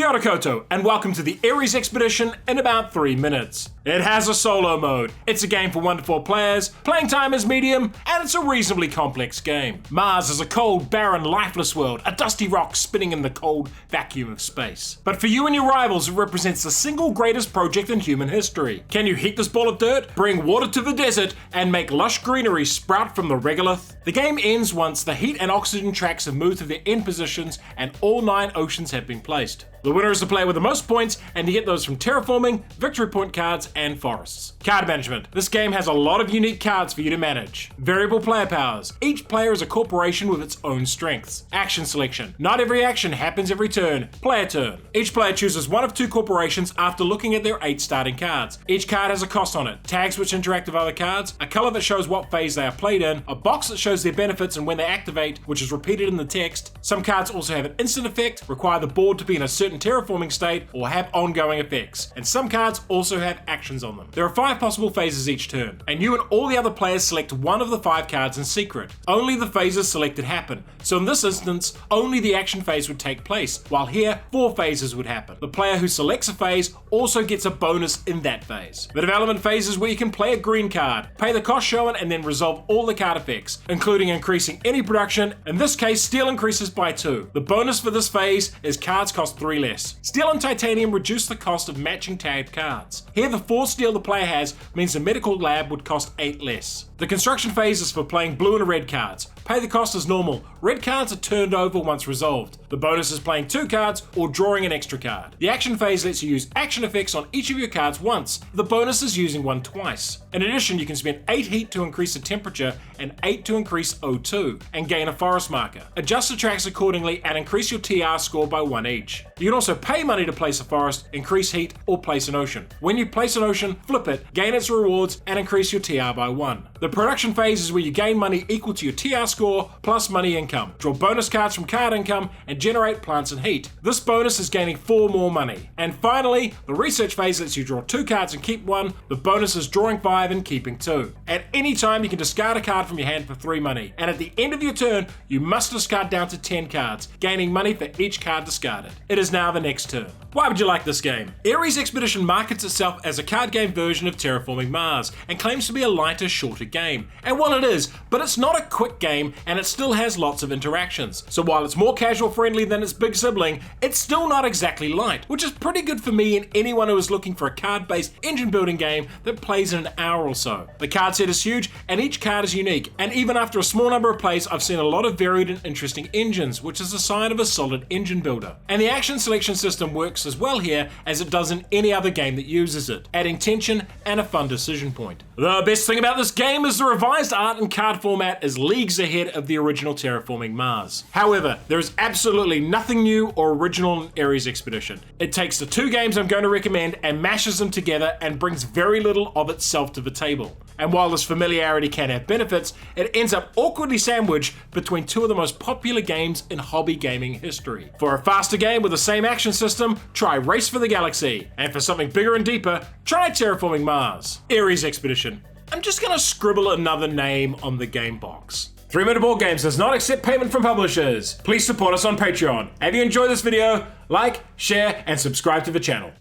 Kia ora koutou, and welcome to the Ares Expedition in about 3 minutes. It has a solo mode, it's a game for 1 to 4 players, playing time is medium, and it's a reasonably complex game. Mars is a cold, barren, lifeless world, a dusty rock spinning in the cold vacuum of space. But for you and your rivals, it represents the single greatest project in human history. Can you heat this ball of dirt, bring water to the desert, and make lush greenery sprout from the regolith? The game ends once the heat and oxygen tracks have moved to their end positions and all 9 oceans have been placed. The winner is the player with the most points, and you get those from terraforming, victory point cards, and forests. Card management. This game has a lot of unique cards for you to manage. Variable player powers. Each player is a corporation with its own strengths. Action selection. Not every action happens every turn. Player turn. Each player chooses 1 of 2 corporations after looking at their 8 starting cards. Each card has a cost on it. Tags which interact with other cards, a color that shows what phase they are played in, a box that shows their benefits and when they activate, which is repeated in the text. Some cards also have an instant effect, require the board to be in a certain terraforming state, or have ongoing effects, and some cards also have actions on them. There are 5 possible phases each turn, and you and all the other players select 1 of the 5 cards in secret. Only the phases selected happen, so in this instance, only the action phase would take place, while here, 4 phases would happen. The player who selects a phase also gets a bonus in that phase. The development phase is where you can play a green card, pay the cost shown, and then resolve all the card effects, including increasing any production. In this case, steel increases by 2. The bonus for this phase is cards cost 3 less. Steel and titanium reduce the cost of matching tagged cards. Here, the 4 steel the player has means the medical lab would cost 8 less. The construction phase is for playing blue and red cards. Pay the cost as normal. Red cards are turned over once resolved. The bonus is playing 2 cards or drawing an extra card. The action phase lets you use action effects on each of your cards once. The bonus is using 1 twice. In addition, you can spend 8 heat to increase the temperature and 8 to increase O2 and gain a forest marker. Adjust the tracks accordingly and increase your TR score by 1 each. You can also pay money to place a forest, increase heat, or place an ocean. When you place an ocean, flip it, gain its rewards, and increase your TR by 1. The production phase is where you gain money equal to your TR score plus money income. Draw bonus cards from card income and generate plants and heat. This bonus is gaining 4 more money. And finally, the research phase lets you draw 2 cards and keep 1. The bonus is drawing 5 and keeping 2. At any time, you can discard a card from your hand for 3 money. And at the end of your turn, you must discard down to 10 cards, gaining money for each card discarded. It is now the next turn. Why would you like this game? Ares Expedition markets itself as a card game version of Terraforming Mars and claims to be a lighter, shorter game. And well, it is, but it's not a quick game and it still has lots of interactions. So while it's more casual friendly than its big sibling, it's still not exactly light, which is pretty good for me and anyone who is looking for a card-based engine building game that plays in an hour or so. The card set is huge and each card is unique, and even after a small number of plays, I've seen a lot of varied and interesting engines, which is a sign of a solid engine builder. And the action selection system works as well here as it does in any other game that uses it, adding tension and a fun decision point. The best thing about this game is the revised art and card format is leagues ahead of the original Terraforming Mars. However, there is absolutely nothing new or original in Ares Expedition. It takes the 2 games I'm going to recommend and mashes them together and brings very little of itself to the table. And while this familiarity can have benefits, it ends up awkwardly sandwiched between 2 of the most popular games in hobby gaming history. For a faster game with the same action system, try Race for the Galaxy. And for something bigger and deeper, try Terraforming Mars. Ares Expedition. I'm just gonna scribble another name on the game box. 3 Minute Board Games does not accept payment from publishers. Please support us on Patreon. If you enjoyed this video, like, share, and subscribe to the channel.